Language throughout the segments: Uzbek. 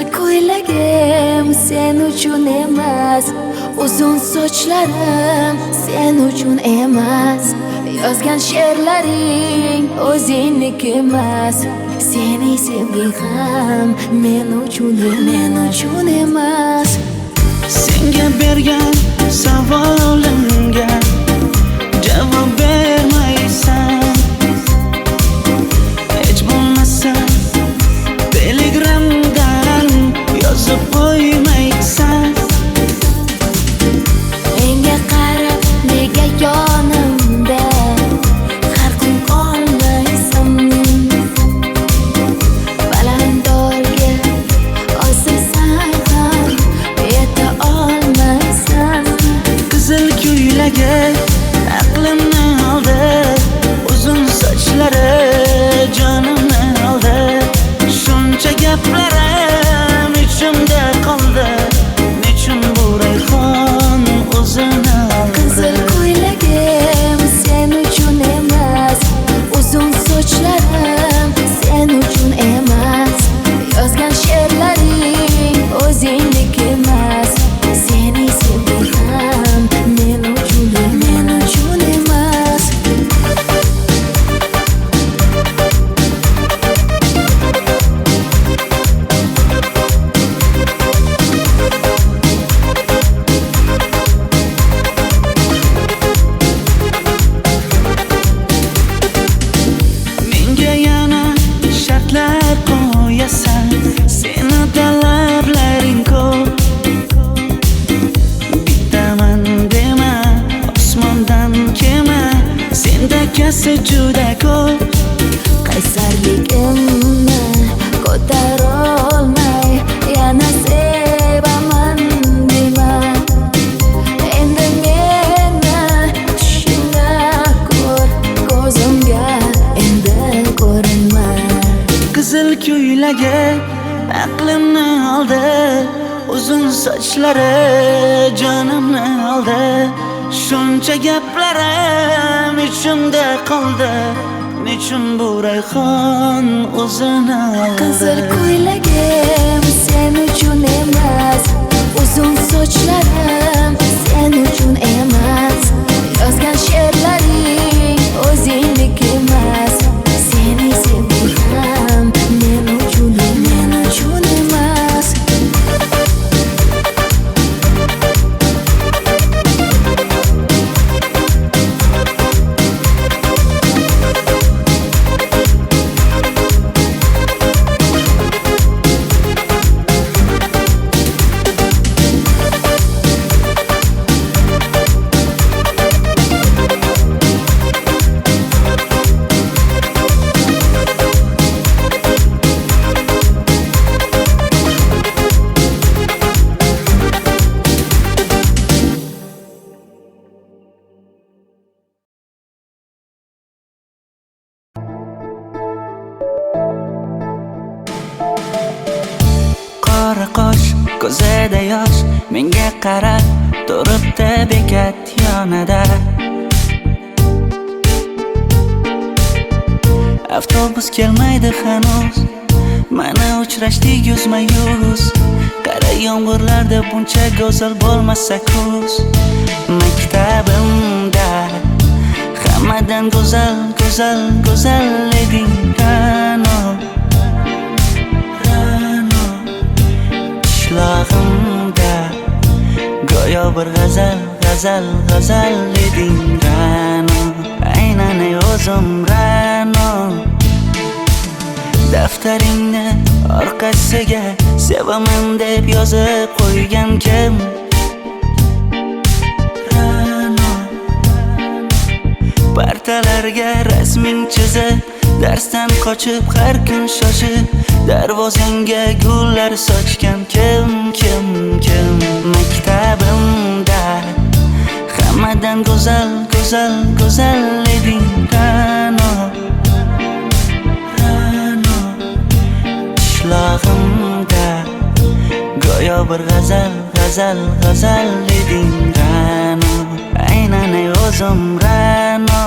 Qizil ko'ylagim sen uchun emas, uzun sochlarim sen uchun emas, yozgan she'rlaring o'zingniki emas, seni sevging ham men uchun emas. Senga bergan savolimga javob bermaysan, hech bo'lmasa telegramdan yozib qo'ymaysan. Menga qarab nega yonimda har kun qolmaysan, balandorga osilsang ham yeta olmaysan. Qizil ko'ylagi aqlimni oldi, uzun sochlari jonimni oldi. Shuncha gaplarim ichimda qoldi, nechun bu rayhon o'zini oldi. Qizil ko'ylagim sen uchun emas, uzun sochlarim sen uchun emas, yozgan she'rlaring o'zingniki emas, seni sevging ham men uchun emas. Menga yana shartlar qo'yasan, seni talablaring ko'p. Bittaman dema, osmondan kema, sendakasi juda ko'p. Qaysarligimni ko'tarolmay yana sevaman dema, endi meni tushingda ko'r, ko'zimga endi ko'rinma. Qizil ko'ylagi aqlimni oldi, uzun sochlari jonimni oldi. Shuncha gaplarim ichimda qoldi, nechun bu rayhon o'zini oldi. Qizil ko'ylagim sen uchun emas, uzun sochlarim sen uchun emas, yozgan she'rlaring o'zingniki emas, seni sevging ham men uchun emas. Qora qosh, ko'zida yosh, menga qarab turibdi bekat yonida. Avtobus kelmaydi hanuz, mana uchrashdik yuzma-yuz. Qara yomg'irlarda buncha go'zal bo'lmasa kuz. Maktabimda hammadan go'zal eding Ra'no. Qishlog'imda go'yo bir g'azal eding Ra'no. Aynan o'zim Ra'no. Daftaringni orqasiga sevaman deb yozib qo'ygan kim? Ra'no. Partalarga rasming chizib, darsdan qochib har kun shoshib, darvozangga gullar sochgan kim? Maktabimda hammadan go'zal eding Ra'no. Qishlog'imda go'yo bir g'azal eding Ra'no. Aynan o'zim Ra'no.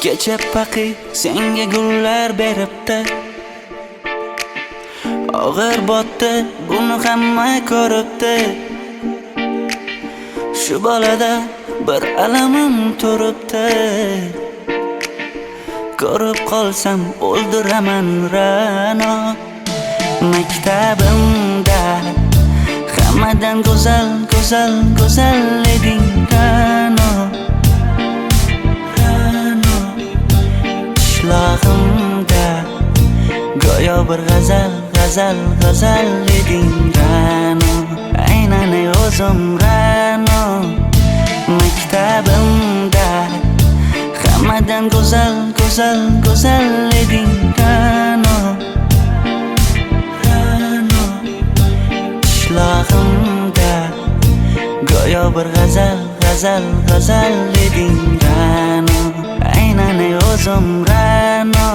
Kecha paqi senga gullar beribdi. Og'ir botdi, buni hamma ko'ribdi. Shu bolada bir alamim turibdi. Ko'rib qolsam o'ldiraman Ra'no. Maktabimda hammadan go'zal, go'zal, go'zal eding Ra'no. Ra'no. Qishlog'imda go'yo bir g'azal, g'azal, g'azal eding Ra'no. Aynan o'zim Ra'no. Maktabimda hammadan go'zal, go'zal, go'zal eding Ra'no. Ra'no. Qishlog'imda go'yo bir g'azal, g'azal, g'azal eding Ra'no. Aynan o'zim Ra'no.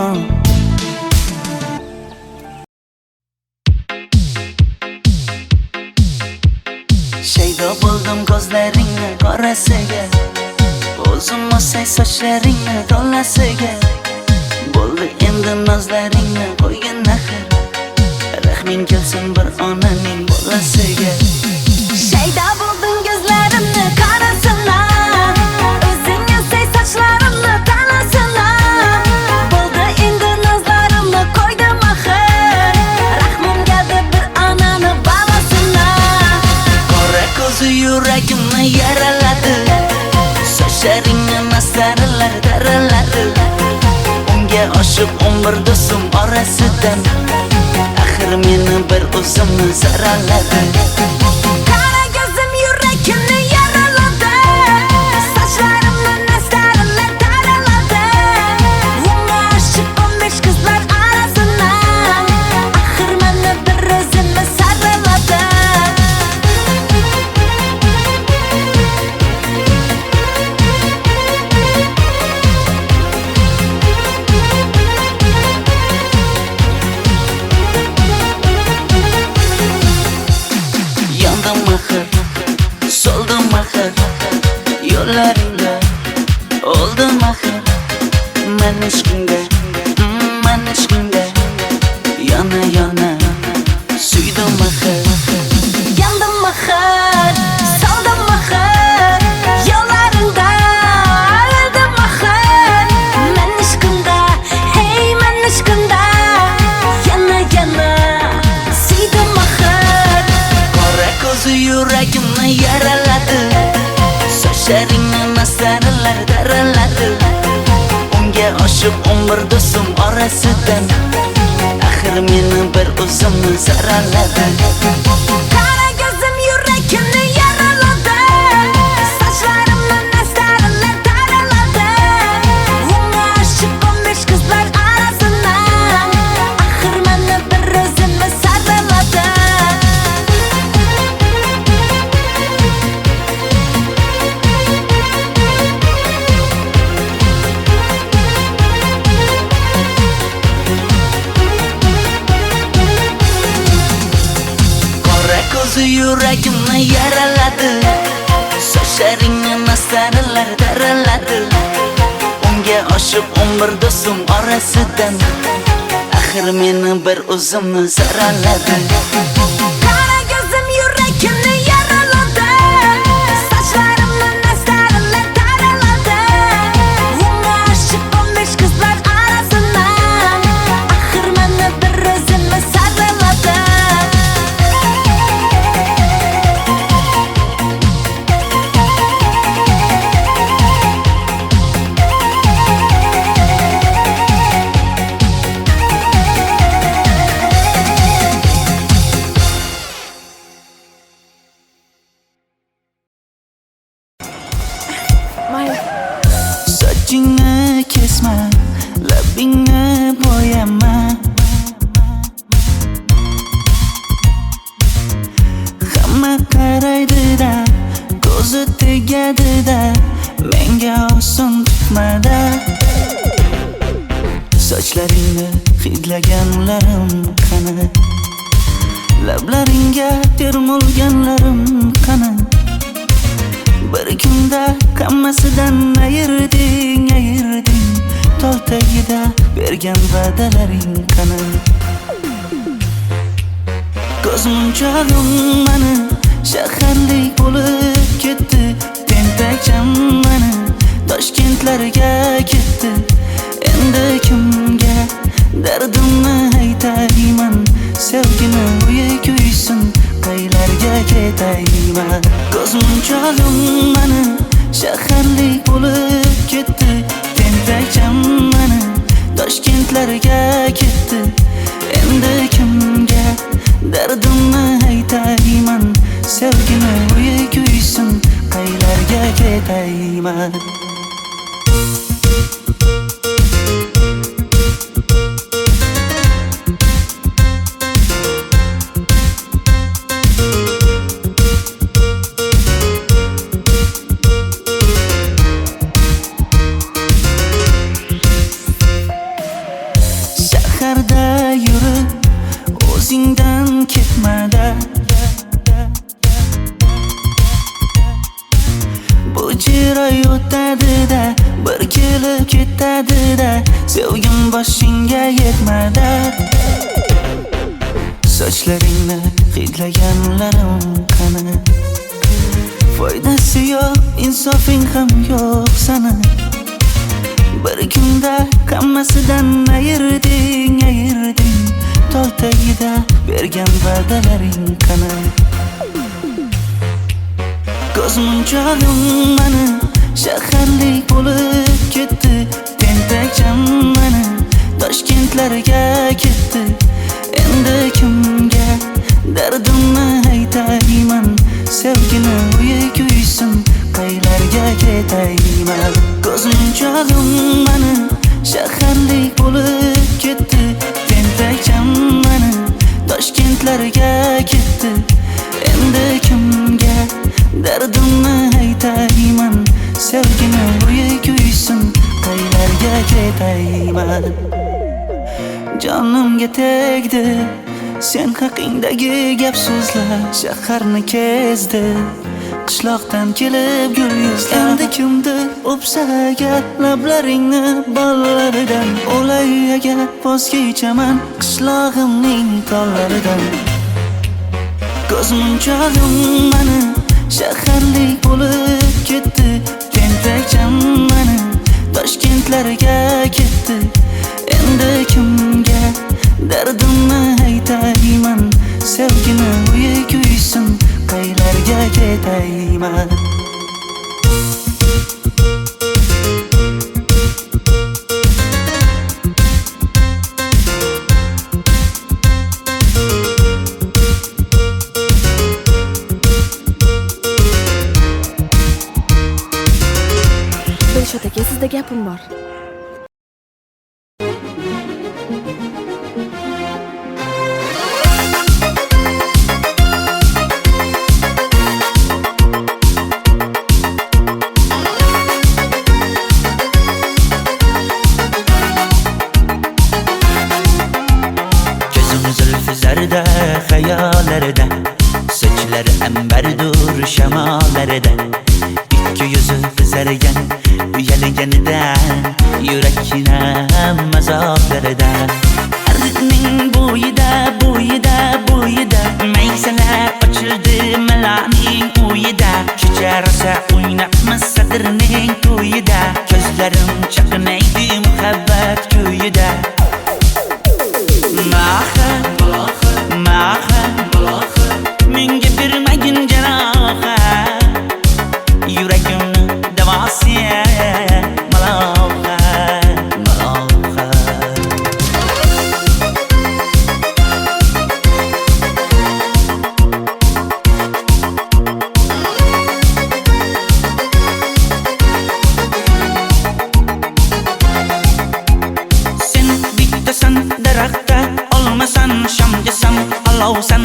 Shaydo bo'ldim ko'zlaringni qorasiga, o'zim o'say sochlaringni to'lasiga. Bo'ldi endi nozlaringni qo'ygan axir, rahming kelsin bir onaning bolasiga. Shaydo bo'ldim ko'zlarimni qarasana, o'zing o'say sochlarimni tanasana. Bo'ldi endi nozlarimni qo'ydim axir, rahmim keldi bir onani bolasina. Qora ko'zi yuragimni yaraladi, sochlaringni mastarlar daraladi. Unga oshiq 11 do'stim orasidan, axir meni bir o'zimni saraladi. Qara ko'zim yuragimni yaraladi, sochlarimni mastarlar daraladi. Unga oshiq 15 qizlar orasidan, axir meni bir o'zimni saraladi. Soldim axir yo'llaringda, oldim axir men ishqingda, yana yana suydim axir. Yandım axir, soldim axir yo'llaringda, oldim axir men ishqingda, hey men ishqingda, yana yana suydim axir. Qora ko'zi yuragimni yaraladi, sochlaringni mastarlar daraladi. Unga oshiq 11 do'stim orasidan, axir meni bir o'zimni saraladi. Qara ko'zim yuragimni yaraladi, sochlarimni mastarlar daraladi. Unga oshiq 15 qizlar orasidan, axir meni bir o'zimni saraladi. Qora ko'zi yuragimni yaraladi, sochlaringni mastarlar daraladi. Unga oshiq 11 do'stim orasidan, axir meni bir o'zimni saraladi. Qara ko'zim yuragimni yaraladi, sochlarimni mastarlar daraladi. Unga oshiq 15 qizlar orasidan, axir meni bir o'zimni saraladi. Sochingni kesma, labingni bo'yama. Hamma qaraydi-da, ko'zi tegadi-da, menga oson tutmada. Sochlaringni hidlaganlarim qani, lablaringga termulganlarim qani. Bir kunda hammasidan ayırding, bergan va'dalaring qani? Ko'zmunchog'im mani shaharlik bo'lib ketdi, tentakcham mani Toshkentlarga ketdi. Endi kimga dardimni aytayman? Sevgini uyi kuysin, qaylarga ketayman? Ko'zmunchog'im mani shaharlik bo'lib ketdi, tentakcham mani Toshkentlarga ketdi. Endi kimga dardimni aytayman? Sevgini uyi kuysin, qaylarga ketayman? Shaharda yurib o'zingdan ketmada, bu jiroy o'tadi-da, bir kelib ketadi-da, sevgim boshingga yetmada. Sochlaringni hidlaganlarim qani? Foydasi yo'q, insofing ham yo'q sana. Bir kunda hammasidan ayırding, tol tagida bergan va'dalaring qani? Ko'zmunchog'im mani shaharlik bo'lib ketdi, tentakcham mani Toshkentlarga ketdi. Endi kimga dardimni aytayman? Sevgini uyi kuysin, qaylarga ketayman? Ko'zmunchog'im mani shaharlik bo'lib ketdi, tentakcham mani Toshkentlarga ketdi. Endi kimga dardimni aytayman? Sevgini uyi kuysin, qaylarga ketayman? Jonimga tegdi sen haqingdagi gap so'zlar, shaharni kezdi qishloqdan kelib gul yuzlar. Endi kimdir o'psa agar lablaringni bollaridan, o'lay agar voz kechaman qishlog'imning tollaridan. Ko'zmunchog'im mani shaharlik bo'lib ketdi, tentakcham mani Toshkentlarga ketdi. Endi kimga dardimni aytayman? Sevgini uyi kuysin, qaylarga ketayman? Dilshod aka, sizda gapim bor. Zarda hayallarda, sochlari ambardur shamollarida, ikki yuzi qizargan uyalganidan, yurakkinam mazoblarida. Ardiqning bo'yida maysalar ochildi malaning uyida. Kecha rosa o'ynabmiz sadirning to'yida, ko'zlarim chaqnaydi muhabbat kuyida. Menga bermagin jarohat, yuragimni davosi maloha. Sen bittasan daraxtda, olmasan shamgasan, olovsan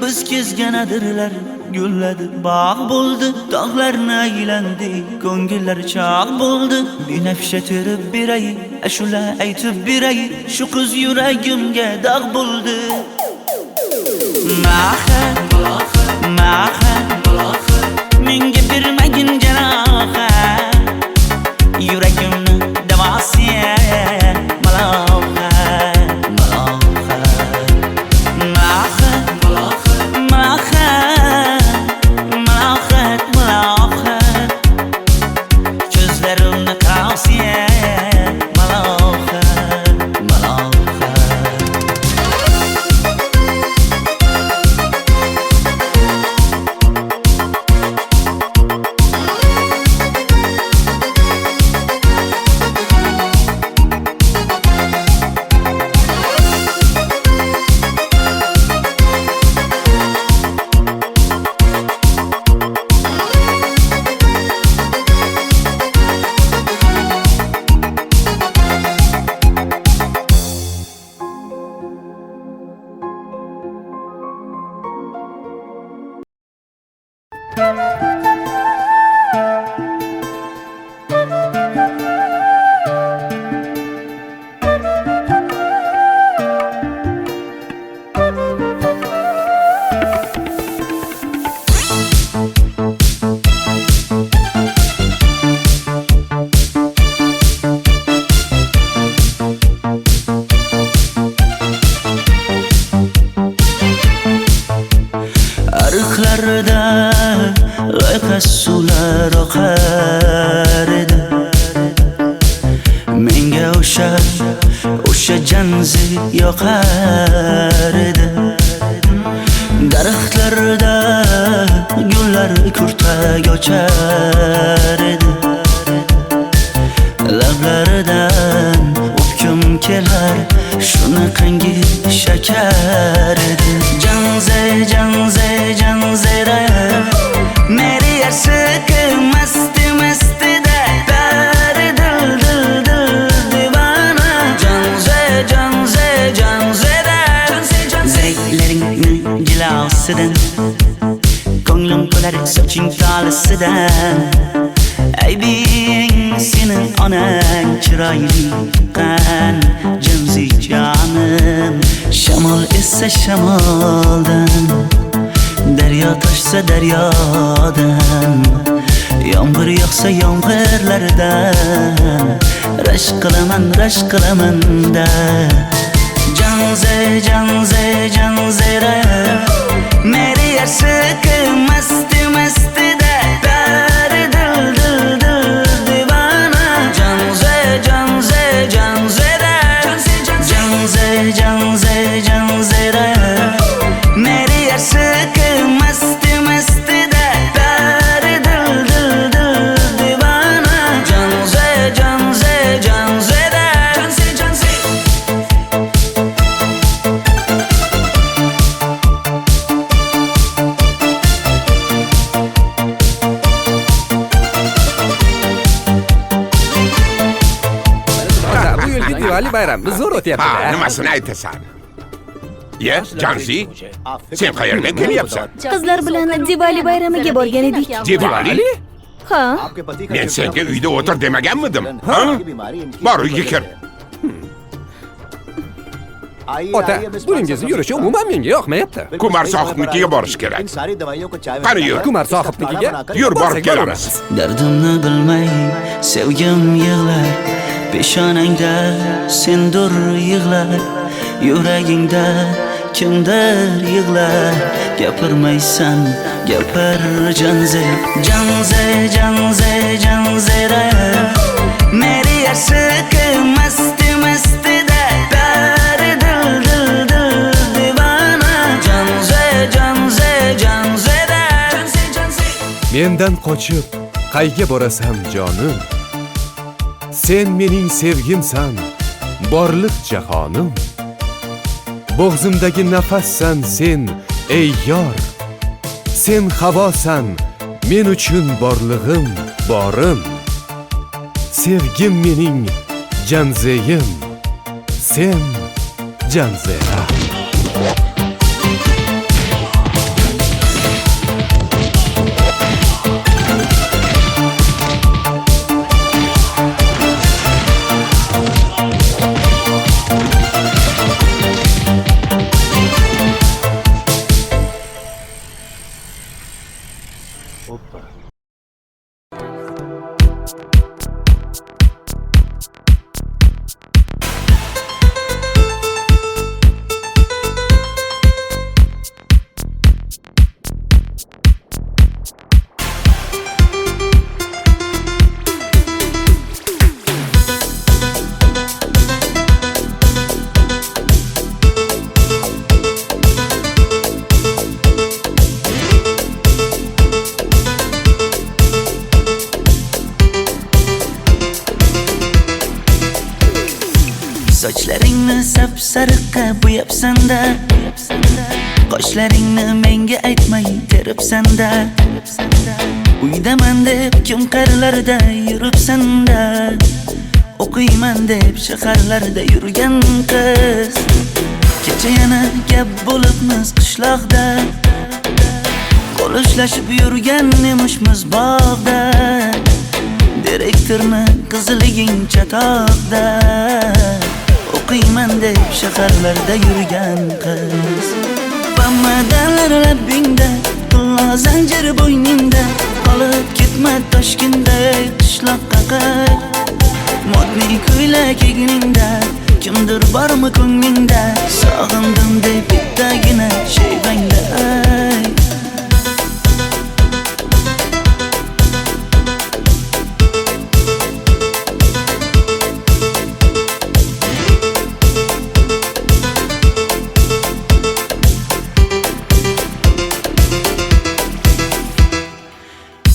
biz kezganadirlar gulladi bog' bo'ldi tog'larni aylandi ko'ngillar chog' bo'ldi binafsha terib beray ashula aytib beray shu qiz yuragimga dog' bo'ldi maha menga bermagin janoha yuragimni davosiya maloha ko'zlarimni qavsiya maloha ariqlarda loyqa suvlar oqar edi menga o'sha janzi yoqar edi daraxtlarda gullar kurtak ochar edi lablaridan o'pkim kelar shunaqangi shakar edi janzera meri yarsiqi masti da bari dil divana janzera zeylaringni jilosidan ko'nglim qolar soching tolisidan aybing sening onang chiroyli qan janzi jonim shamol essa shamoldan daryo toshsa daryodan yomg'ir yog'sa yomg'irlardan rashk qilaman da janzera meri yarsiqi masti da bari dil divana janzera meri yarsiqi masti da bari dil divana janzera Bu yilgi Diwali bayrami zo'r o'tyapti-da. Nimasini aytasan? Ye, Janzi, sen qayerdan kelyapsan? Qizlar bilan Diwali bayramiga borgan edik. Diwali? Ha? Men senga uyda o'tir demaganmidim? Ha? Bor uyga kir. Ota, buningizni yurishi umuman menga yoqmayapti. Kumar sohibnikiga borish kerak. Qani yur. Kumar sohibnikiga Yur borib kelamiz. Dardimni bilmay sevgim yig'lar peshonangda sendur yig'lar yuragingda kimdir yig'lar gapirmaysan gapir janzera meri yarsiqi masti da bari dil divana janzera mendan qochib qayga borasan jonim? Sen mening sevgimsan, borliq jahonim. Bo'g'zimdagi nafassan sen, ey yor. Sen havosan, men uchun borlig'im, borim. Sevgim mening janzeyim, sen janzera. Sochlaringni sap-sariqqa bo'yabsan-da, qoshlaringni menga aytmay teribsan-da. Uydaman deb kim qarilarda yuribsan-da, o'qiyman deb shaharlarda yurgan qiz. Kecha yana gap bo'libmiz qishloqda, qo'l ushlashib yurgan emishmiz bog'da. Direktorni qiziliging chatoqda, o'qiyman deb shaharlarda yurgan qiz. Bamadanlar labbingda, tilla zanjir bo'yningda, qolib ketma Toshkentda qishloqqa qayt. Modniy ko'ylak egningda, kimdir bormi ko'nglingda, sog'indim deb bittagina shevangda ayt.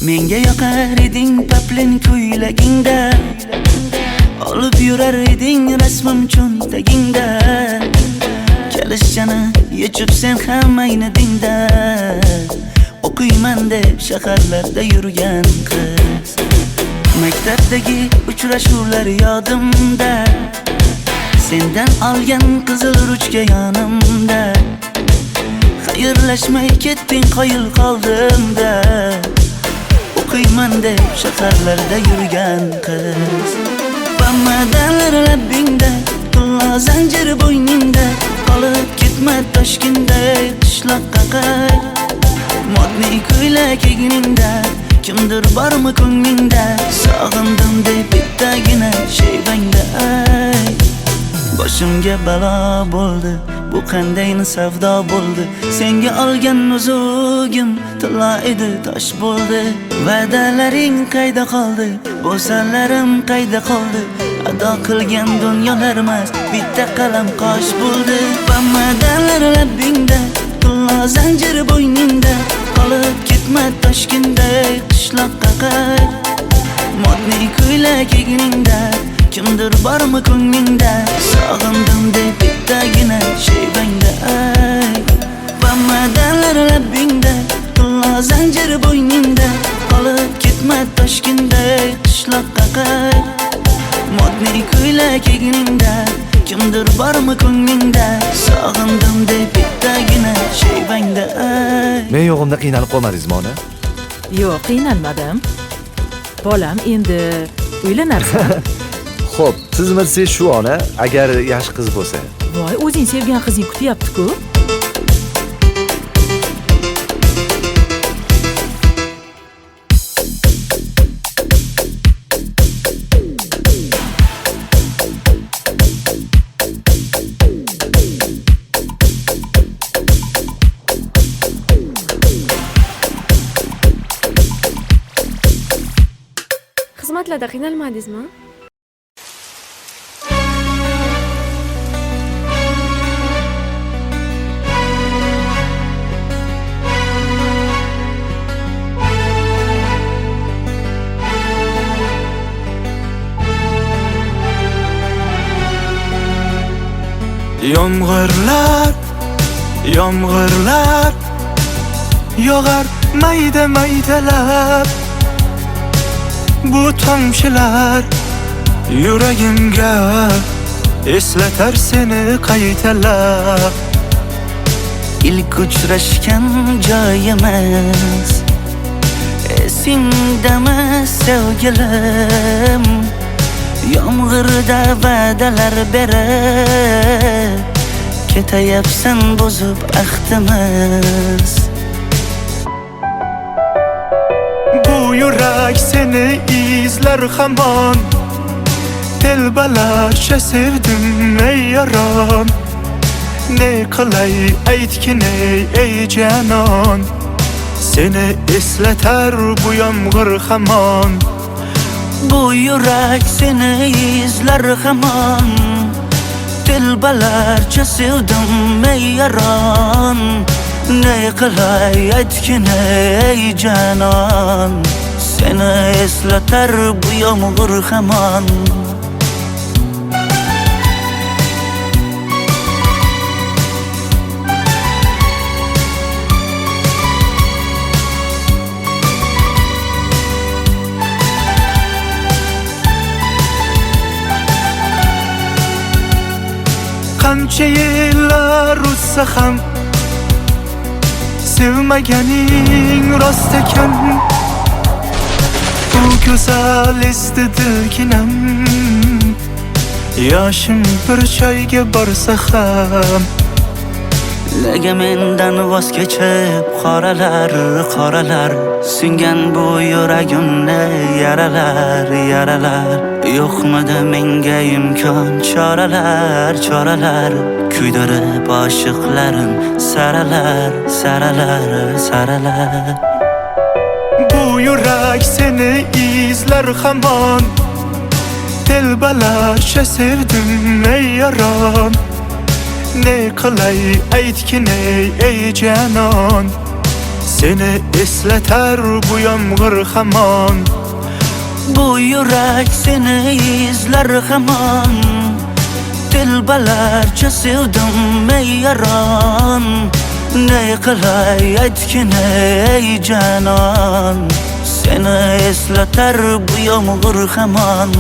Menga yoqar eding paplin ko'ylagingda, olib yurar eding rasmim cho'ntagingda. Kalishchani yechib sen ham aynadingda, o'qiyman deb shaharlarda yurgan qiz. Maktabdagi uchrashuvlar yodimda, sendan olgan qizil ruchka yonimda. Xayrlashmay ketding qoyil qoldimda, o'qiyman deb shaharlarda yurgan qiz. Bamadanlar labbingda, tilla zanjir bo'yningda, qolib ketma Toshkentda qishloqqa qayt. Modniy ko'ylak egningda, kimdir bormi ko'nglingda, sog'indim deb bittagina shevangda ayt. Boshimga balo bo'ldi, bu qanday savdo bo'ldi. Senga olgan nuzugim tilla edi, tosh bo'ldi. Va'dalaring qayda qoldi, bo'salarim qayda qoldi. Ado qilgan dunyolar emas, bitta qalam qosh bo'ldi. Bamadanlar labbingda, tilla zanjir bo'yningda, qolib ketma Toshkentda qishloqqa qayt. Modniy ko'ylak egningda, kimdir bormi ko'nglingda, sog'indim deb bittagina shevangda ayt. Bamadanlar labbingda, tilla zanjir bo'yningda, qolib ketma Toshkentda qishloqqa qayt. Modniy ko'ylak egningda, kimdir bormi ko'nglingda, sog'indim deb bittagina shevangda ayt. Men yo'g'imda qiynalib qolmadingizmi ona? Yo'q, qiynalmadim. Bolam, endi uylanarsan. Xo'p, siz bilsangiz shu ona, agar yaxshi qiz bo'lsa. Voy, o'zing sevgan qizing kutyapti-ku. Xizmatlarda qiynalmadingizmi? Yomg'irlar, yomg'irlar yog'ar mayda maydalab. Bu tomchilar yuragimga eslatar seni qaytalab. İlk uchrashgan joyimiz esingdami sevgilim? Yomg'irda va'dalar berib ketayapsan buzib ahdimiz. Bu yurak seni izler hamon, telbalarcha sevdim ey yaron. Ne qilay aytgin ey canon, seni eslatar bu yomg'ir hamon. Bu yurak seni izler hamon, telbalarcha sevdim ey yaron. Ne qilay aytgin ey canon, seni eslatar bu yomg'ir hamon. qancha yillar o'tsa ham sevmaganing rost ekan. Bu go'zal esdi dilginam, yoshim bir joyga borsa ham. Nega mendan voz kechib qoralar singan bu yuragimni yaralar yo'qmidi menga imkon choralar kuydirib oshiqlarim saralar. Bu yurak seni izlar hamon, telbalarcha sevdim ey yaron. Ne qilay aytgin ey canon, seni eslatar bu yomg'ir hamon. Bu yurak seni izlar hamon, telbalarcha sevdim ey yaron. Ne qilay aytgin ey canon, seni eslatar bu yomg'ir hamon.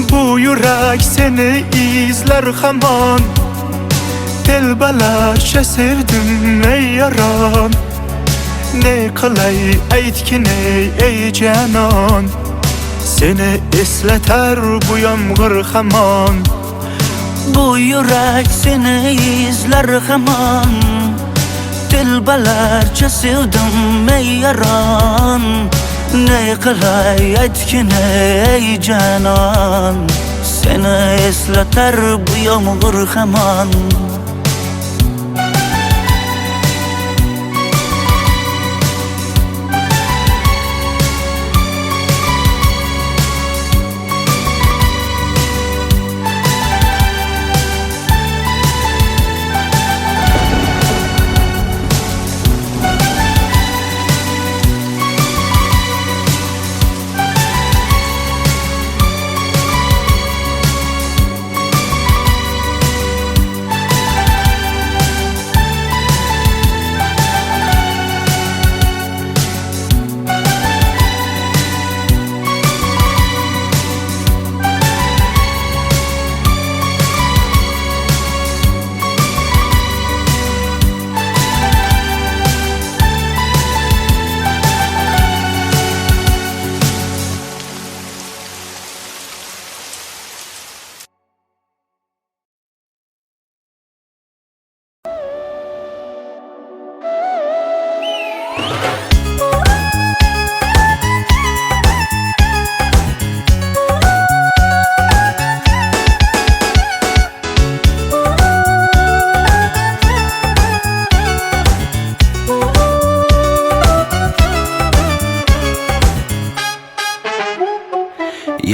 Bu yurak seni izlar hamon, telbalarcha sevdim ey yaron. Ne qilay aytgin ey canon, seni eslatar bu yomg'ir hamon. Bu yurak seni izlar hamon, telbalarcha sevdim ey yaron. Ne qilay aytgin ey canon, seni eslatar bu yomg'ir hamon.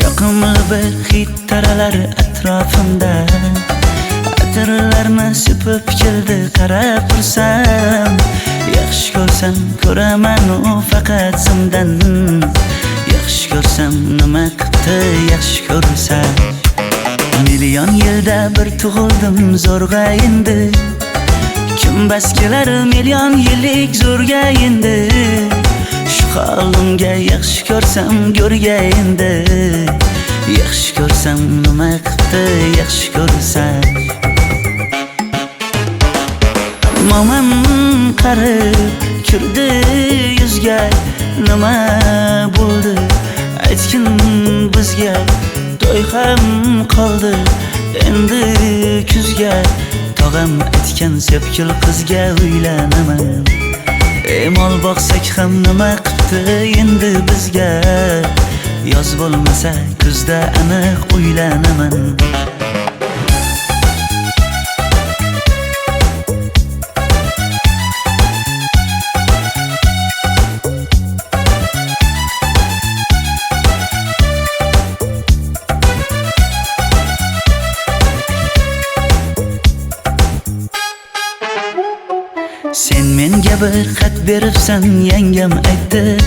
Yoqimli bir hid taralar atrofimda, atirlarni sepib keldi qarab tursam. Yaxshi ko'rsam ko'raman u faqat simdan, yaxshi ko'rsam nima qildi yaxshi ko'rsam. Million yilda bir tug'ildim zo'rg'a endi, kim bas kelar million yillik zo'rga endi. Shu holimga yaxshi ko'rsam go'rga endi, yaxshi ko'rsam nima qildi yaxshi ko'rsam. Momam qarib kirdi yuzga, nima bo'ldi aytgin bizga. To'y ham qoldi endi kuzga, tog'am aytgan sepkil qizga uylanaman. Mol boqsak ham nima qildi endi bizga, yoz bo'lmasa kuzda aniq uylanaman. Sen menga bir xat beribsan yangam aytdi,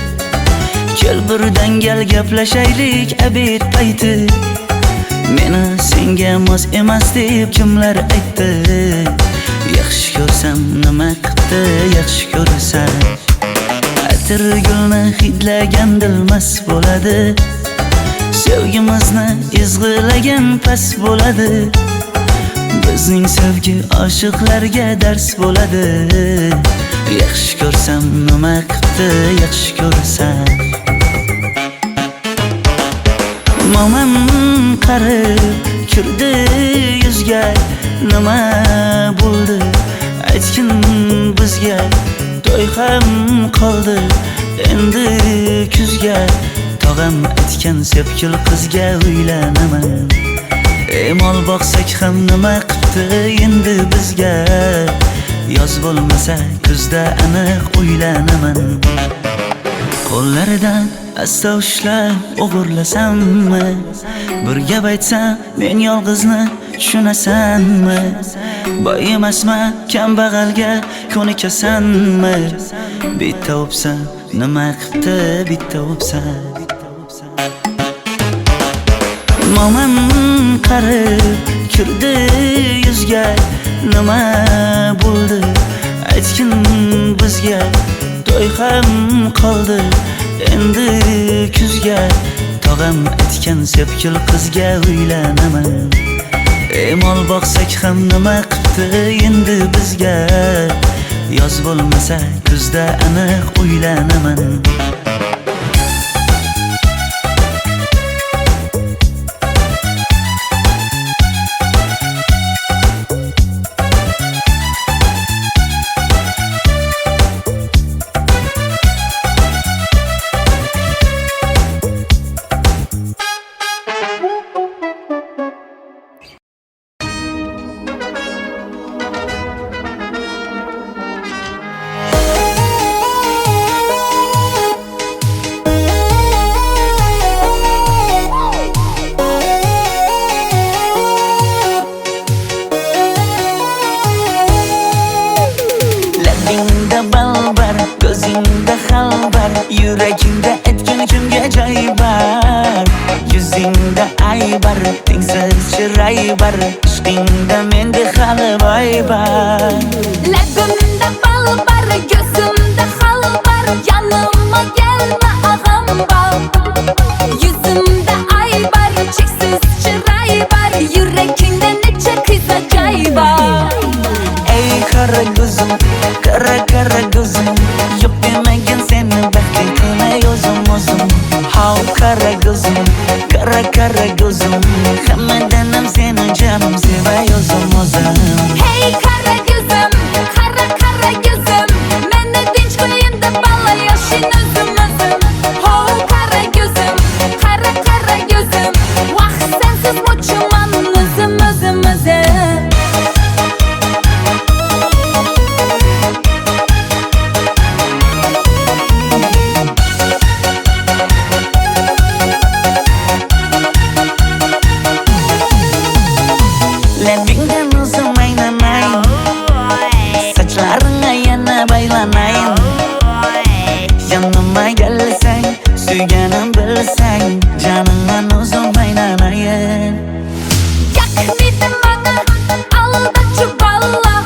kel birdan gal gaplashaylik abid payti. Meni senga mos emas deb kimlar aytdi, yaxshi ko'rsam nima qildi yaxshi ko'rsam. Atir gulni hidlagan dilmas bo'ladi, sevgimizni izg'ilagan pas bo'ladi. Bizning sevgi oshiqlarga dars bo'ladi. Yaxshi ko'rsam nima qildi, yaxshi ko'rsam. Momam qarib kirdi yuzga, nima bo'ldi aytgin bizga. To'y ham qoldi endi kuzga, tog'am aytgan sepkil qizga uylanaman. Mol boqsak ham nima qildi endi bizga. Yoz bo'lmasa kuzda aniq uylanaman. Qo'llaridan asta ushlab o'g'irlasammi? Bir gap aytsam men yolg'izni tushunasanmi? Boy emasman kambag'alga ko'nikasanmi? Bitta o'psam nima qildi bitta o'psam. Momam qarib kirdi yuzga, nima bo'ldi aytgin bizga. To'y ham qoldi endi kuzga, tog'am aytgan sepkil qizga uylanaman. Mol boqsak ham nima qildi endi bizga. Yoz bo'lmasa kuzda aniq uylanaman. Ko'zingda xalbar, yuragingda aytgan kimga joy bar. Yuzingda aybar, tengsiz chiray bar, ishqingda menda hali boy bar. Labimda bal bar, ko'zimda xal bar, yanıma gelme ağam bar. Yuzimda aybar, cheksiz chiray bar, yuragingda necha qiza joy bar. Ey qara ko'zim, qara ko'zim, yo'q demagin seni baxtli qilmay o'zim. Hav qara ko'zim, qara ko'zim, hammadan ham seni jonim sevay o'zim. Hey qara ko'zim, qara ko'zim, meni tinch qo'yin deb balla yashin o'zim. Hav qara ko'zim, qara ko'zim, vaqt sensiz mo'chiman o'zim. Labingdan o'zim aylanay, sochlaringga yana baylanay. Yanıma gelsang, suyganim bilsang, jonimdan o'zim aylanay. Yaknidim bana, alda çuballa,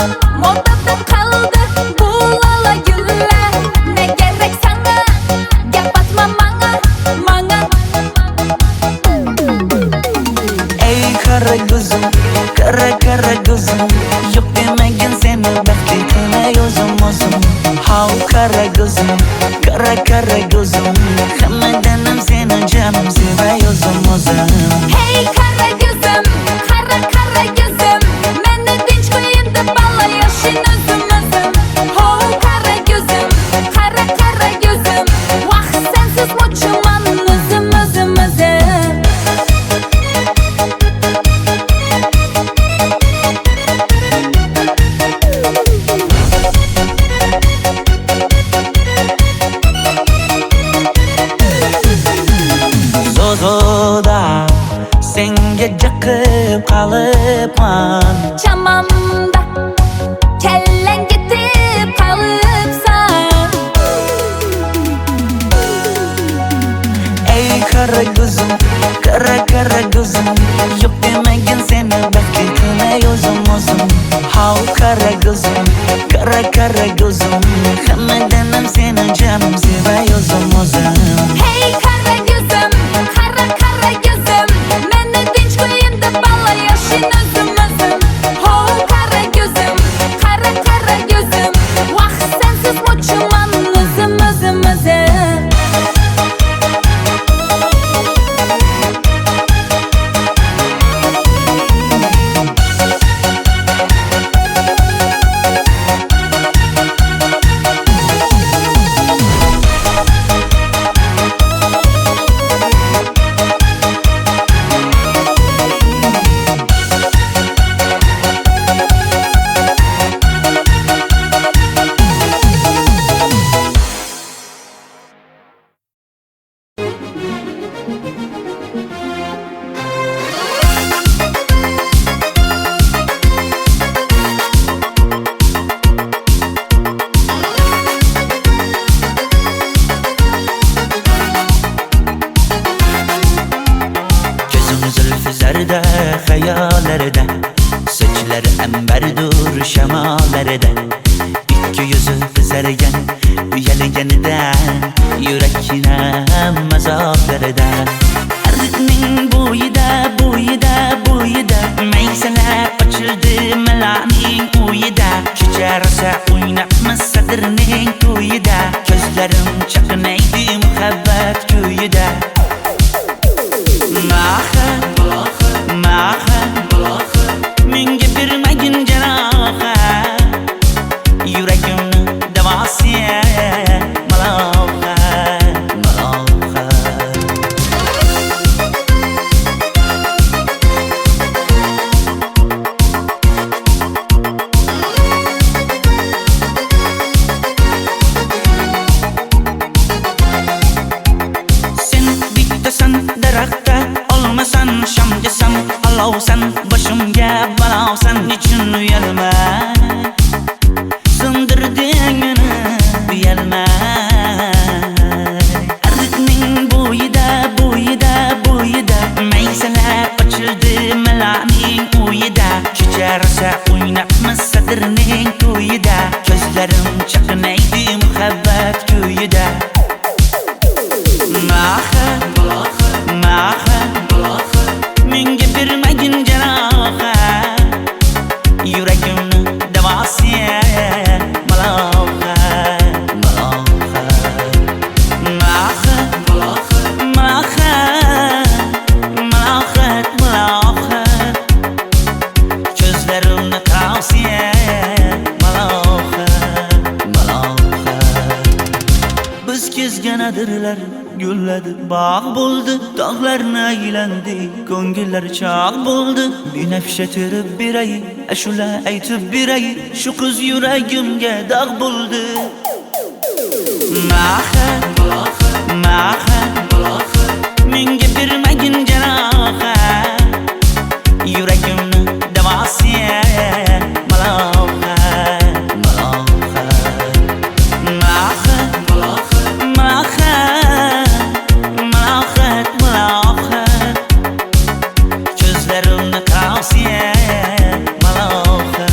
modada kaldı bu lala güller. Ne gerek sana, yapatma mana. Ey qara ko'zim, qara ko'zim, yo'q demagin seni baxtli qilmay o'zim. Hav qara ko'zim, qara ko'zim, hammadan ham seni jonim sevay o'zim. Hey qara ko'zim, qara ko'zim, meni tinch qo'yin deb balla yashin o'zim. Ho qara ko'zim, qara ko'zim, vaqt sensiz mo'chiman o'zim. Zozoda senga jaqib qolibman. Chamamda kellang ketib qolibsan. Ey qara ko'zim, qara ko'zim, yo'q demagin seni baxtli qilmay o'zim. Hav qara ko'zim, qara ko'zim, hammadan ham seni jonim sevay o'zim. Hey qara ko'zim, qara ko'zim, meni tinch qo'yin deb balla yashin o'zim. Ho yüzü kızargan uyalganidan yurakkinam azoblarida Ardiqning bo'yida maysalar ochildi malaning uyida kecha rosa o'ynabmiz sadirning to'yida ko'zlarim chaqnaydi muhabbat ko'yida Maha menga bermagin jarohat yuragimni davosi maloha sen bittasan daraxtda olmasan shamgasan olovsan boshimga balosan nechun uyalma sindirding meni uyalma Ardiqning bo'yida maysalar ochildi malaning uyida kecha rosa o'ynabmiz sadirning to'yida ko'zlarim chaqnaydi muhabbat ko'yida Maha menga bermagin jarohat yuragimni davosi maloha ko'zlarimni tavsiya maloha biz kezgan adirlar gulladi bog' bo'ldi tog'larni aylandi ko'ngillar chog' bo'ldi binafsha terib beray ashula aytib beray shu qiz yuragimga dog' bo'ldi Maha menga bermagin jarohat yuragimni davosi maloha ko'zlarimni tavsiya maloha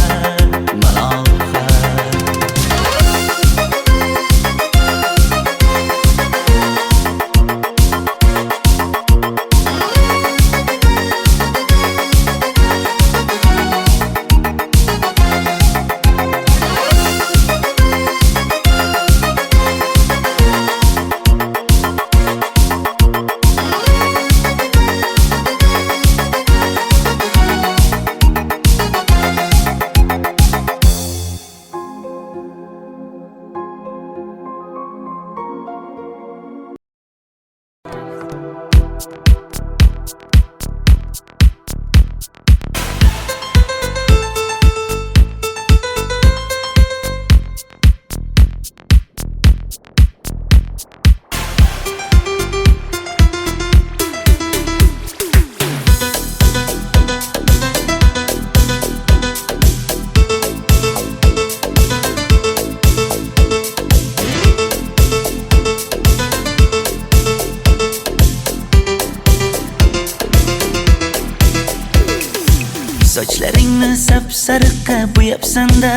Sochlaringni sap-sariqqa bo'yabsan-da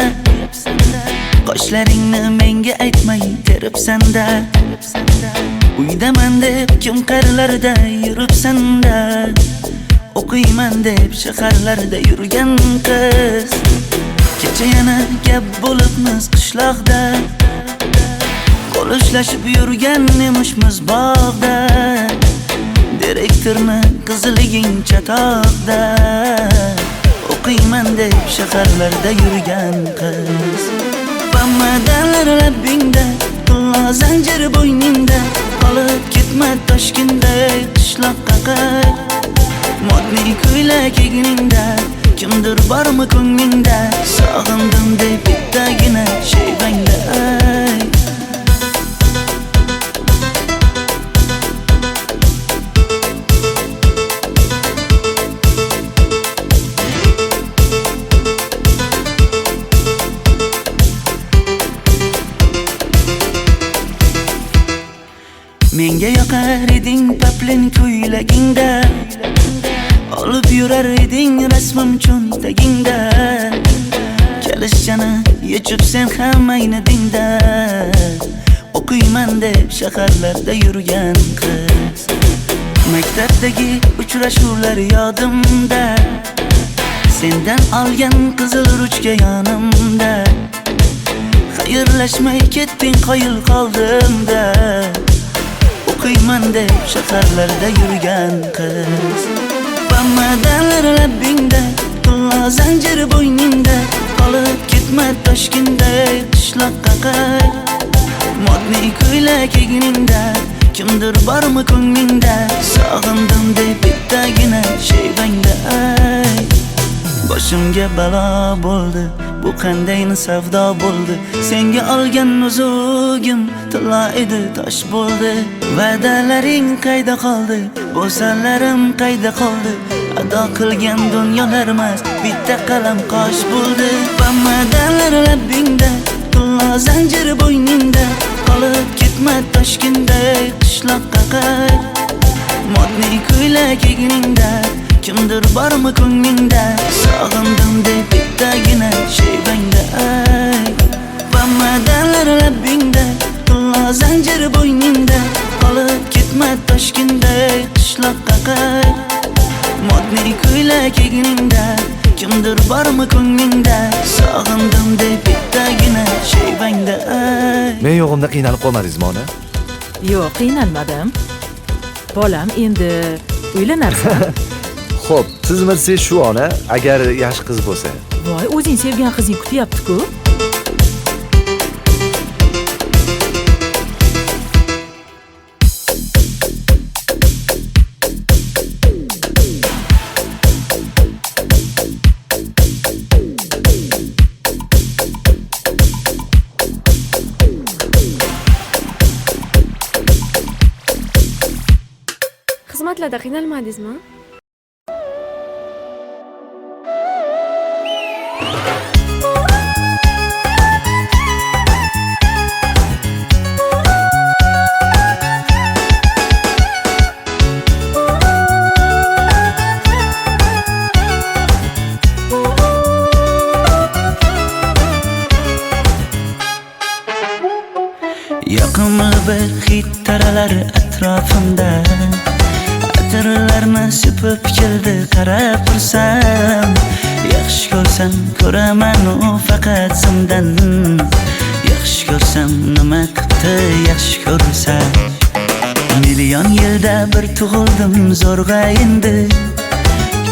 Qoshlaringni menga aytmay teribsan-da Uydaman deb kim qarlarda yuribsan-da O'qiyman deb shaharlarda yurgan qiz Kecha yana gap bo'libmiz qishloqda Qo'l ushlashib yurgan emishmiz bog'da Direktorni qiziliging chatoqda O'qiyman deb shaharlarda yurgan qiz Bamadalar labbingda Qillo zanjir bo'yningda Qolib ketma Toshkentda qishloqqa qayt Modniy ko'ylak egningda Kimdir bormi ko'nglingda Sog'indim deb bittagina shevangda ayt Menga yoqar eding paplin ko'ylagingda Olib yurar eding rasmim cho'ntagingda qilishchani yechib sen ham ayni dingda o'qiyman deb shaharlarda yurgan qiz. Maktabdagi uchrashuvlar yodimda, sendan olgan qizil ruchka yonimda. Xayrlashmay ketding qoyil qoldimda, o'qiyman deb shaharlarda yurgan qiz. Bamadan labbingda, pulla zanjir bo'yningda, qolib ketma Toshkentday qishloqqa qayt. Modniy ko'ylak egningda, kimdir bormi ko'nglingda, sog'indim deb bittagina shevangda ay. Boshimga balo bo'ldi, bu qanday savdo bo'ldi. Senga olgan nuzugim tilla edi, tosh bo'ldi. Va'dalaring qayda qoldi, bo'salarim qayda qoldi? Ado qilgan dunyolar emas, bitta qalam qosh bo'ldi. Bamadanlar labbingda, tilla zanjir bo'yningda, qolib ketma Toshkentday qishloqqa qayt. Modniy ko'ylak egningda, kimdir bormi ko'nglingda, sog'indim deb bittagina shevangda ay. Bamadanlar labbingda, tilla zanjir bo'yningda, qolib ketma Toshkentday qishloqqa qayt. Modniy ko'ylak egningda, kimdir bormi ko'nglingda, sog'indim deb bittagina shevangda ay. Men yo'g'imda qiynalib qolmadingizmi ona? Yo'q, qiynalmadim. Bolam, endi uylanarsan. Xo'p, siz bilsiz shu ona, agar yaxshi qiz bo'lsa. Voy, o'zing sevgan qizing kutyapti-ku. Xizmatlarda qiynalmadingizmi? Yoqimli bir hid taralar atrofimda, atirlarni sepib keldi qarab tursam. Yaxshi ko'rsam ko'raman u faqat simdan, yaxshi ko'rsam nima qildi yaxshi ko'rsam. Million yilda bir tug'ildim zo'rg'a endi,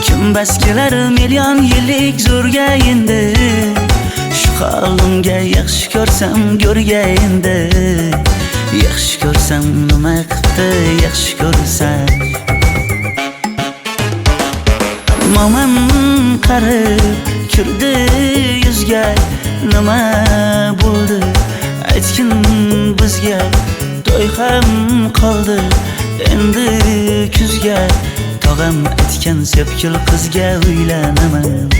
kim bas kelar million yillik zo'rga endi. Shu holimga yaxshi ko'rsam go'rga endi, yaxshi ko'rsam nima qildi yaxshi ko'rsam. Momam qarib kirdi yuzga, nima bo'ldi aytgin bizga. To'y ham qoldi endi kuzga, tog'am aytgan sepkil qizga uylanaman.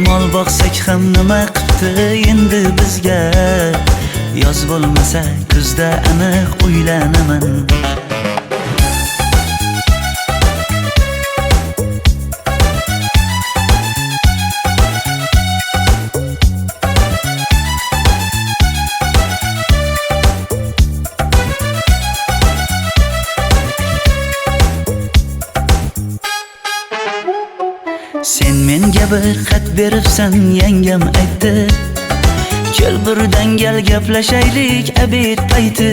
Mol boqsak ham nima qildi endi bizga, yoz bo'lmasa kuzda aniq uylanaman. Sen menga bir xat beribsan, yangam aytdi, kel birdan gal gaplashaylik abid payti.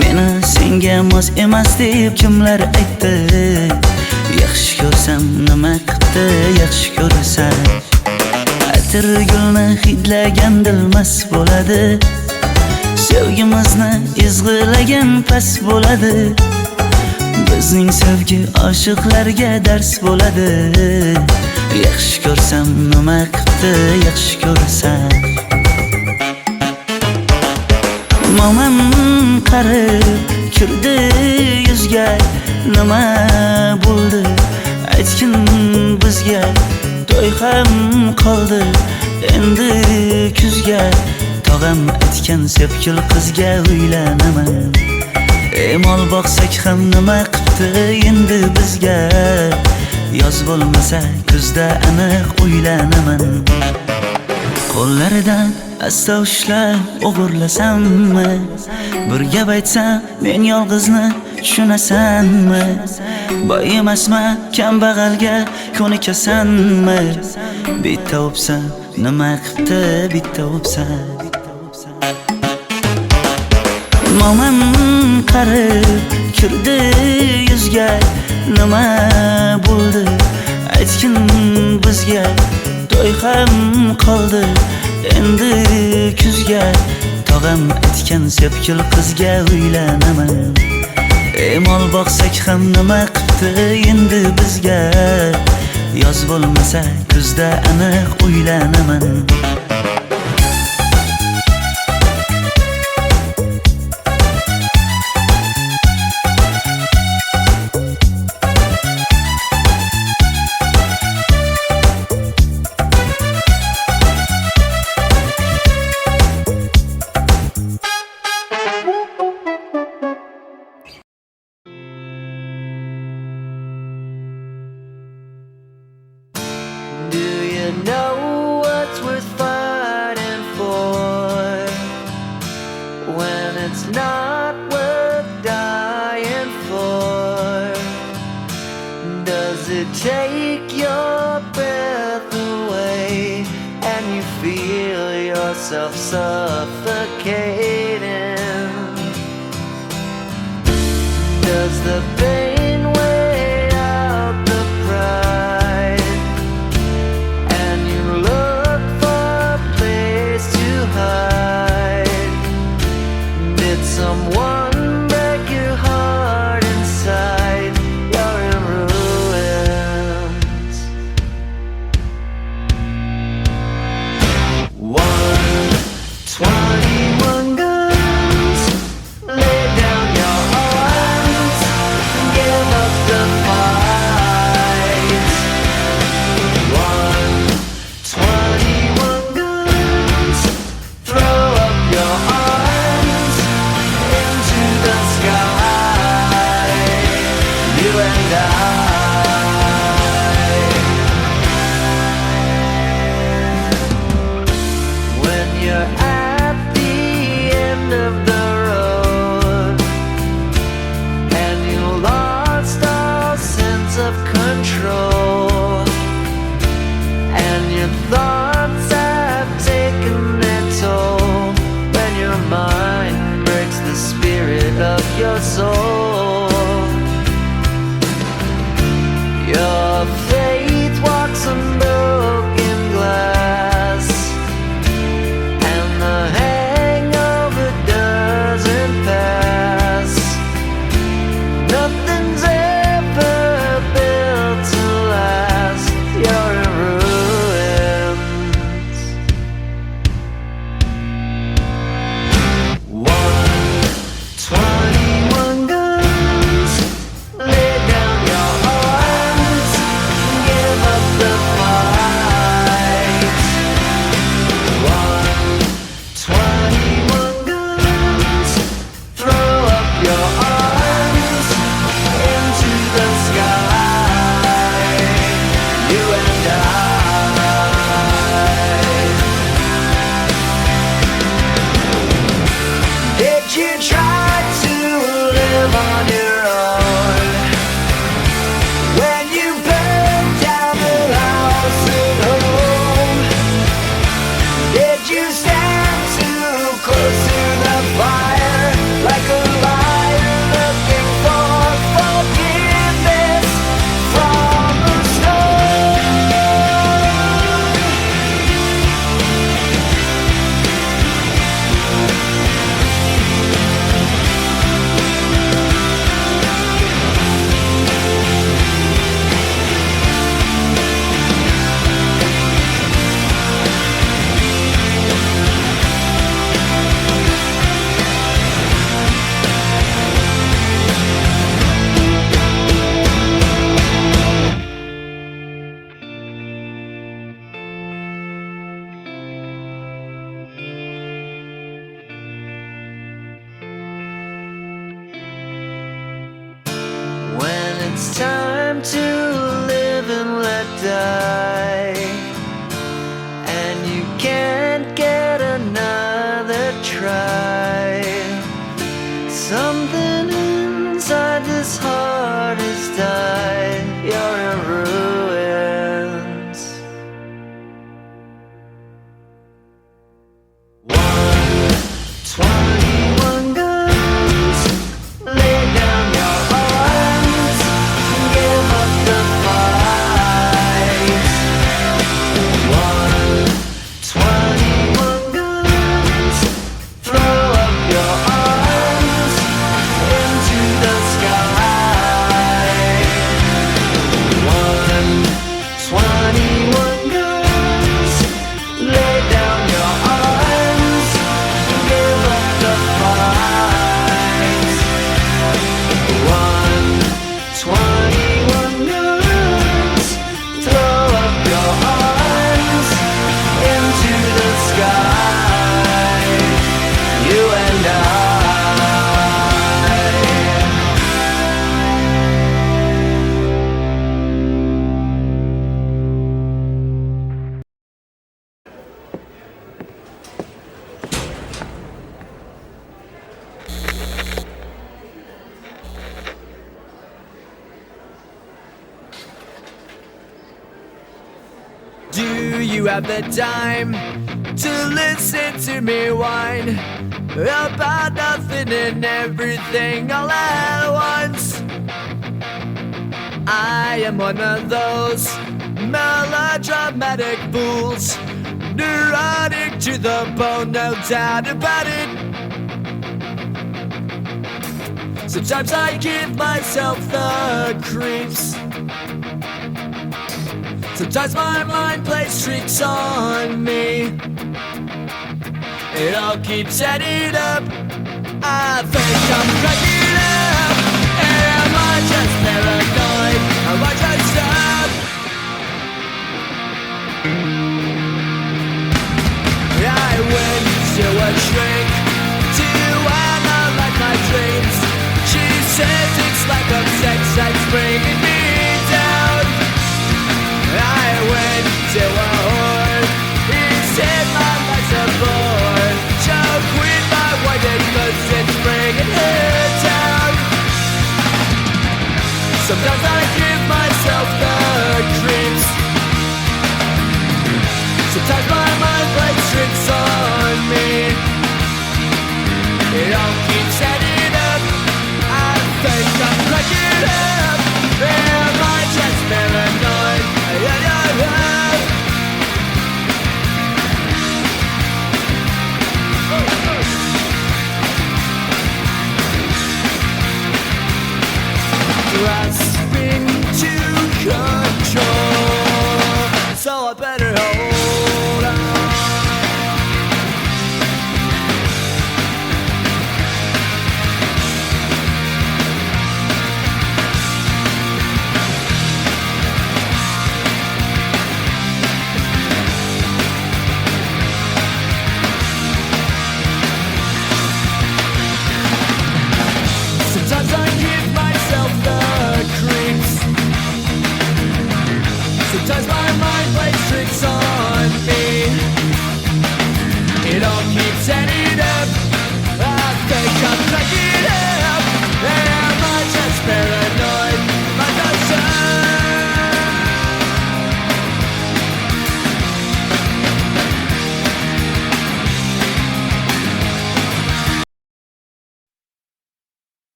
Meni senga mos emas deb kimlar aytdi, yaxshi ko'rsam nima qildi yaxshi ko'rsam. Atir gulni hidlagan dilmas bo'ladi, sevgimizni izg'ilagan pas bo'ladi. Bizning sevgi oshiqlarga dars bo'ladi, yaxshi ko'rsam nima qildi yaxshi ko'rsam. Momam qarib kirdi yuzga, nima bo'ldi aytgin bizga. To'y ham qoldi endi kuzga, tog'am aytgan sepkil qizga uylanaman. Mol boqsak ham nima qildi endi bizga, yoz bo'lmasa kuzda aniq uylanaman. Qo'llaridan asta ushlab o'g'irlasammi? Bir gap aytsam men yolg'izni tushunasanmi? Boy emasman, kambag'alga ko'nikasanmi? Bitta o'psam nima qipti, bitta o'psam. Momam qarib kirdi yuzga, nima bo'ldi aytgin bizga. To'y ham qoldi endi kuzga, tog'am aytgan sepkil qizga uylanaman. Mol boqsak ham nima qipti endi bizga, yoz bo'lmasa kuzda aniq uylanaman. Do you know what's worth fighting for when it's not worth dying for? Does it take your breath away and you feel yourself suffocating? Does the pain weigh out the pride and you look for a place to hide? Did someone break your heart inside? You're in ruins. 121 guns, lay down your arms, give up the fight. 121 guns, throw up your arms into the sky. You and I. When you're at the end of the road and you lost all sense of control and your thoughts have taken their toll, when your mind breaks the spirit of your soul, your faith walks on broken glass and the hangover doesn't pass. Nothing's ever built to last. You're in ruins. 121 guns, lay down your arms, give up the fight. 121 guns, throw up your arms into the sky. You and I. Did you try to live on your own when you burned down the house at home? Did you stand too close to the fire like a liar looking for forgiveness from the storm? When it's time to live and let die, and you can't try. Something inside this heart has died. You're in ruins. 121 guns. Lay down your arms. Give up the fight. 121 guns. Throw up your arms into the sky. 121 guns. Lay down your arms. Give up the fight. 121 guns. Throw up your arms into the sky. You and I. Do you have the time to listen to me whine about nothing and everything all at once? I am one of those melodramatic fools, neurotic to the bone, no doubt about it. Sometimes I give myself the creeps. Sometimes my mind plays tricks on me. It all keeps adding up. I think I'm cracking up. Am I just paranoid? Am I just up? I went to a shrink to analyze my dreams. She says it's lack of sex that's bringing me down. I went to a whore. He said my life's a bore. Choke with my white cause it's bringing her down. Sometimes I give myself the creeps. Sometimes my mind plays tricks on me. It all keeps adding up. I think I'm cracking up. Am I just paranoid? Grasping to control, so I better hold on. Sometimes I give myself the creeps. Sometimes my mind plays tricks on me. It all keeps adding up. I think I'm cracking up. Am I just paranoid? Am I just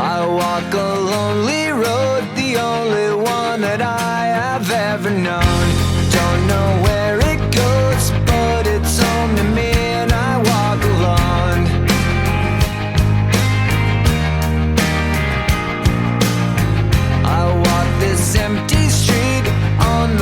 I walk a lonely road, the only one that I have ever known. Don't know where it goes, but it's home to me and I walk alone. I walk this empty street on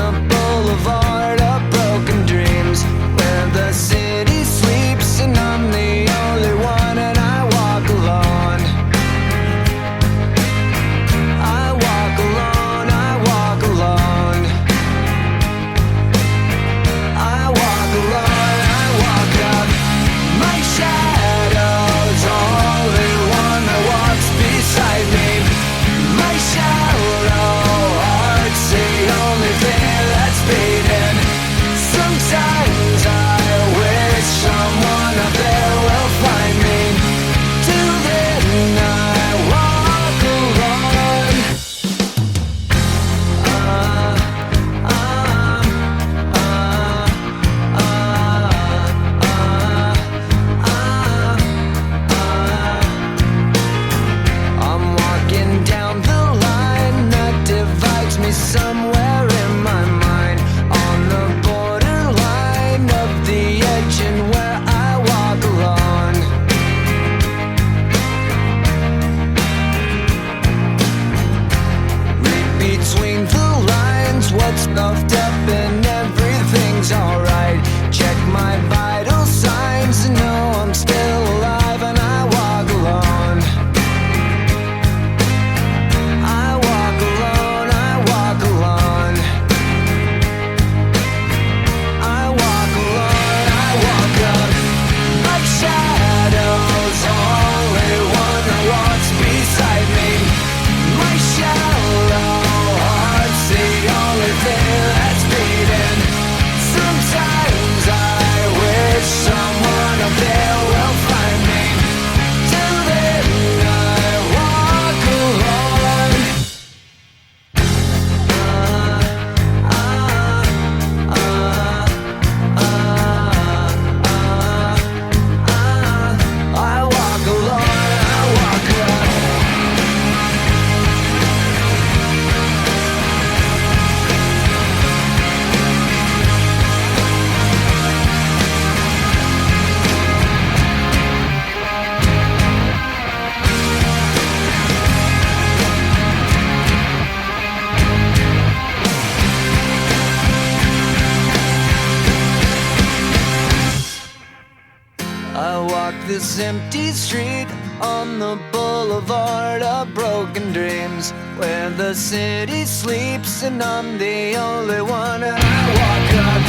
walk this empty street on the boulevard of broken dreams, where the city sleeps and I'm the only one. And I walk up,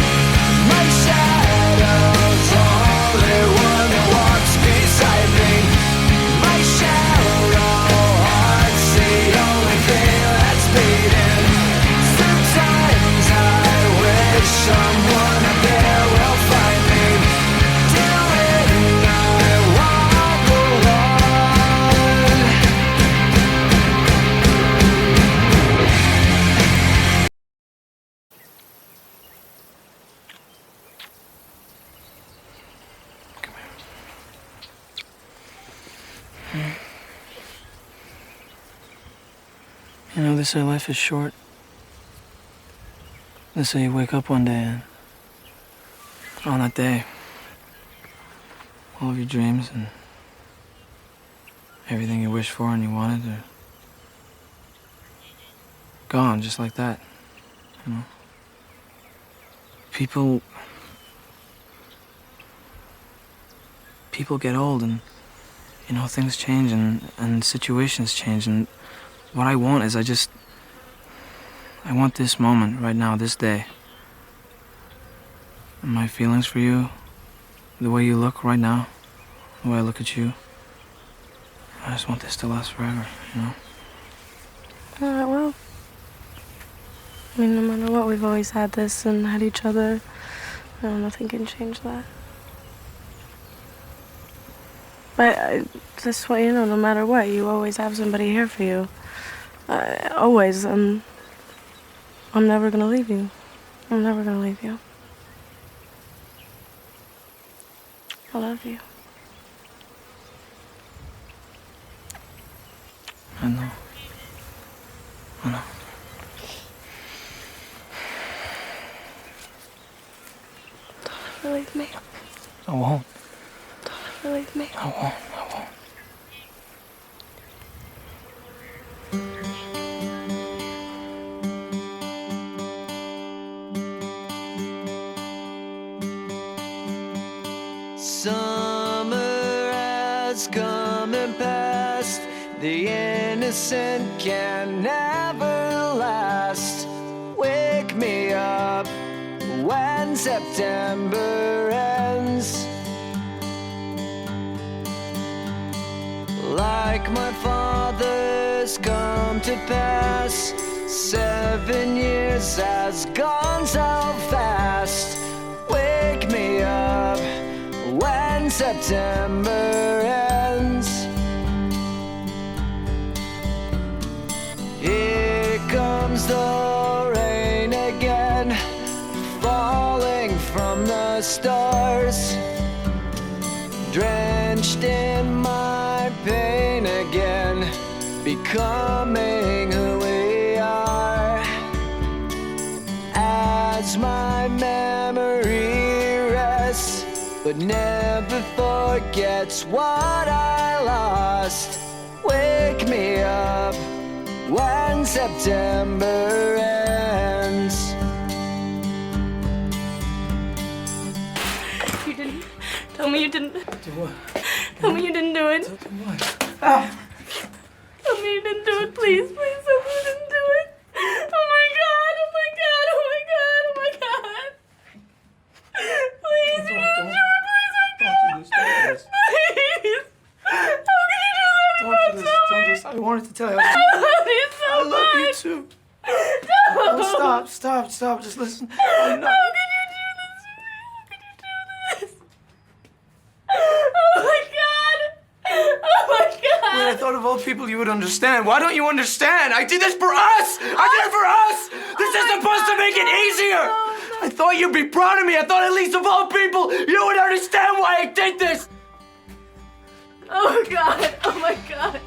my shadow's only one that walks beside me. My shallow heart's the only thing that's beating. Sometimes I wish someone up there will find me. Till then I walk alone. You know, they say life is short. They say you wake up one day and on that day, all of your dreams and everything you wished for and you wanted are gone just like that, you know? People get old and, you know, things change and situations change, and what I want is I want this moment right now, this day. And my feelings for you, the way you look right now, the way I look at you. I just want this to last forever, you know? Alright, well. I mean, no matter what, we've always had this and had each other. Nothing can change that. But I just want you to know, no matter what, you always have somebody here for you. Always. I'm never gonna leave you. I'm never gonna leave you. I love you. I know. I know. Don't ever leave me. I won't. Don't ever leave me. I won't. I won't. Summer has come and passed. The innocent can never last. Wake me up when September ends. Like my father's come to pass, 7 years has gone so fast. Wake me up when September ends. Here comes the rain again, falling from the stars, drenched in my pain again, becoming who we are. As my memory rests, but never forgets what I lost. Wake me up when September ends. You didn't. Tell me you didn't. Do what? Tell me you didn't do it. Do what? Tell me you didn't do it, please. Please tell me you didn't do it. Oh my God, oh my God, oh my God, oh my God. Please, you didn't do it. Please, oh God. Please. How can you do that about somebody? I wanted to tell you. I love you so I love you much. too. No. Stop. Just listen. How can you do this to me? How can you do this? Oh my God. Oh my God. When I thought of all people you would understand. Why don't you understand? I did this for us! I did it for us! This is supposed to make it easier! I thought you'd be proud of me. I thought at least of all people you would understand why I did this! Oh God. Oh my God.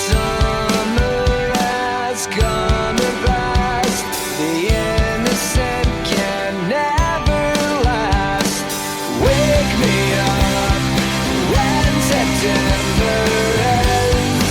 Summer has come and passed. The innocent can never last. Wake me up when September ends.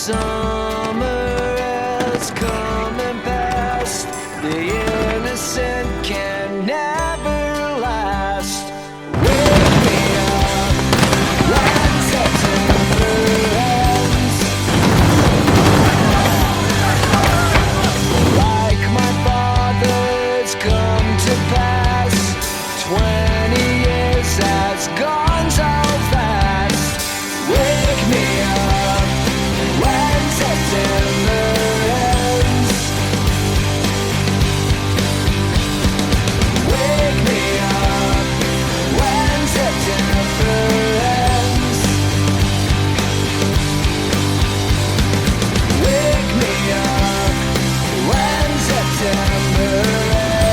Summer has come and passed. The innocent can never last. Wake me up when September ends. Like my father's come to pass. 20 years has gone so fast. Wake me up when September ends. Wake me up when September ends. Wake me up when September ends.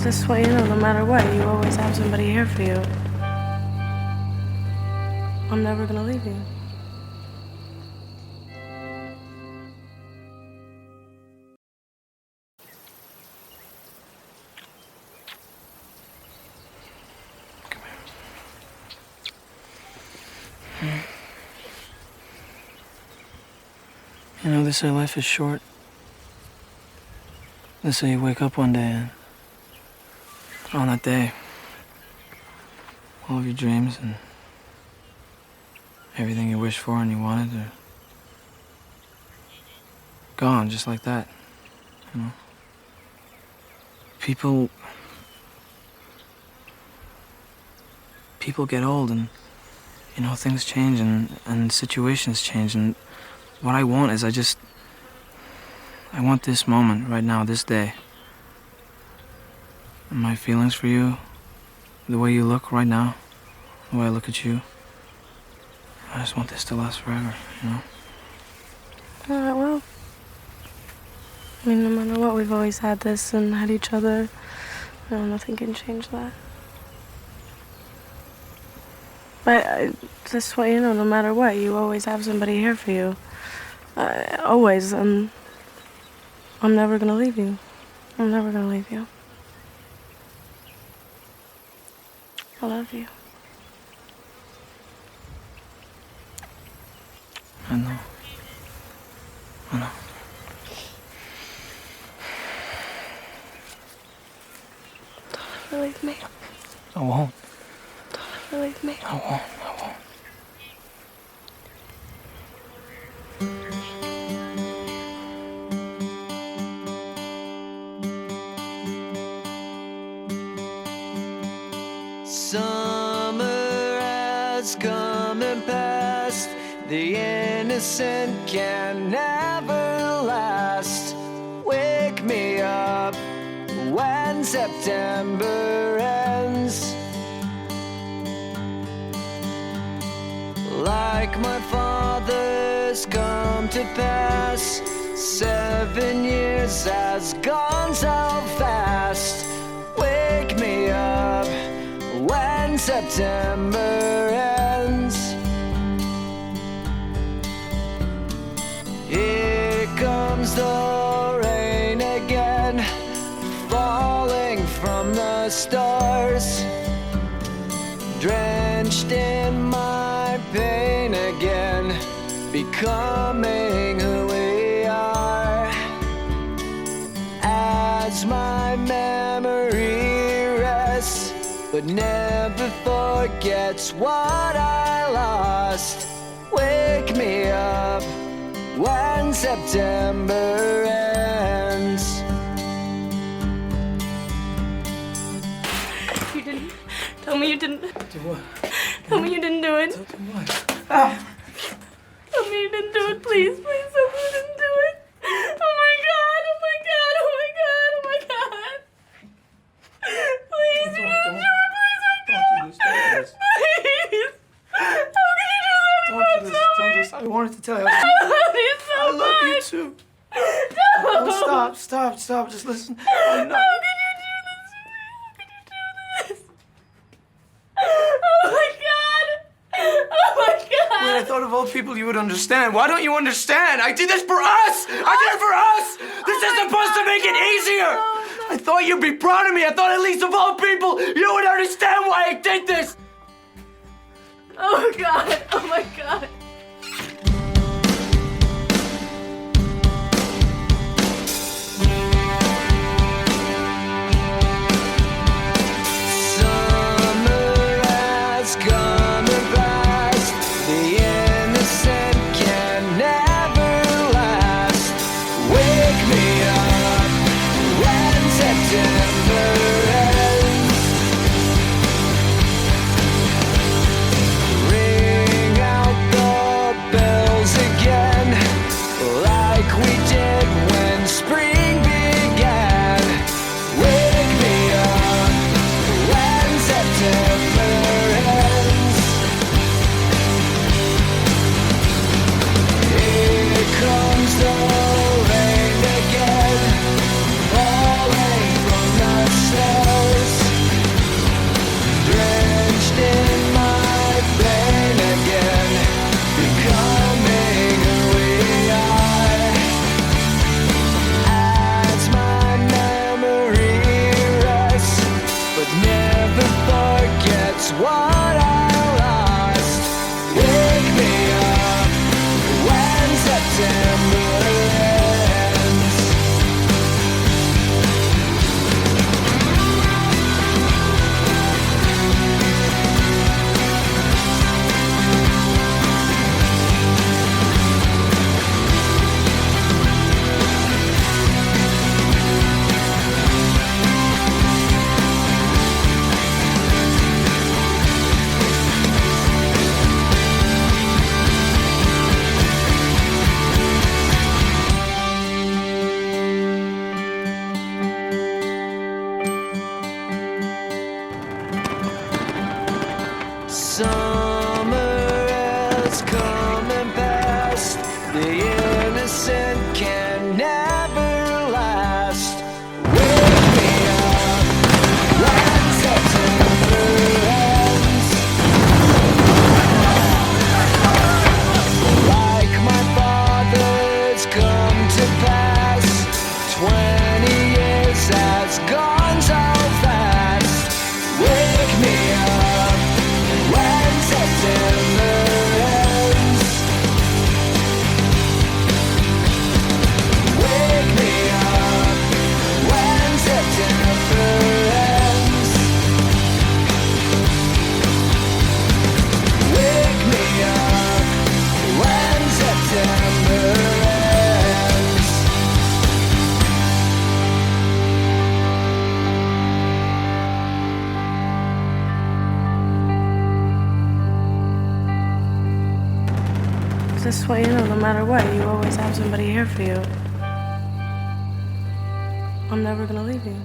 This way, no matter what, you always have somebody here for you. I'm never gonna leave you. You know, they say life is short. They say you wake up one day and on that day, all of your dreams and everything you wished for and you wanted are gone just like that, you know? People get old and, you know, things change and situations change, and what I want is I want this moment right now, this day. And my feelings for you, the way you look right now, the way I look at you. I just want this to last forever, you know? Alright, well. I mean, no matter what, we've always had this and had each other. Nothing can change that. But just what you know, no matter what, you always have somebody here for you. Always, and I'm never gonna leave you. I'm never gonna leave you. I love you. I know. I know. Don't ever leave me. I won't. Don't ever leave me. I won't. Summer has come and passed. The innocent can never last. Wake me up when September ends. Like my father's come to pass. 7 years has gone so fast. Wake me up when September ends. Here comes the rain again, falling from the stars, drenched in my pain again, becoming who we are. As my memory rests, but never forgets what I lost. Wake me up when September ends. You didn't. Tell me you didn't. Do what? Tell me you didn't do it. Do what? Tell me you didn't do it, please. Please tell me you didn't do it. Oh my God, oh my God, oh my God, oh my God. Please, you didn't do it. Please, oh God. Please. How can you do that about somebody? I wanted to tell you. I love you so I love you much. too. No. Oh, stop. Just listen. How can you do this to me? How can you do this? Oh my God. Oh my God. Wait, I thought thought of all people you would understand. Why don't you understand? I did this for us! I did it for us! This is supposed to make it easier! I thought you'd be proud of me. I thought at least of all people, you would understand why I did this! Oh God, oh my God. Summer has come and passed. The innocent can never last. Wake me up when September ends. Ring out the bells again, like we did when spring began. Wake me up when September ends. Here comes the rain again, falling from the stairs, drenched in my pain again, becoming who we are. As my memory rests, but never forgets what I lost. Wake me up when September ends. Summer has come and passed. The innocent can never last. Wake me up when September ends. Like my father's come to pass. 20 years has gone so fast. Wake me up when September ends. Wake me up when September ends. Wake me up when September ends. This way, no matter what, you always have somebody here for you. I'm never gonna leave you.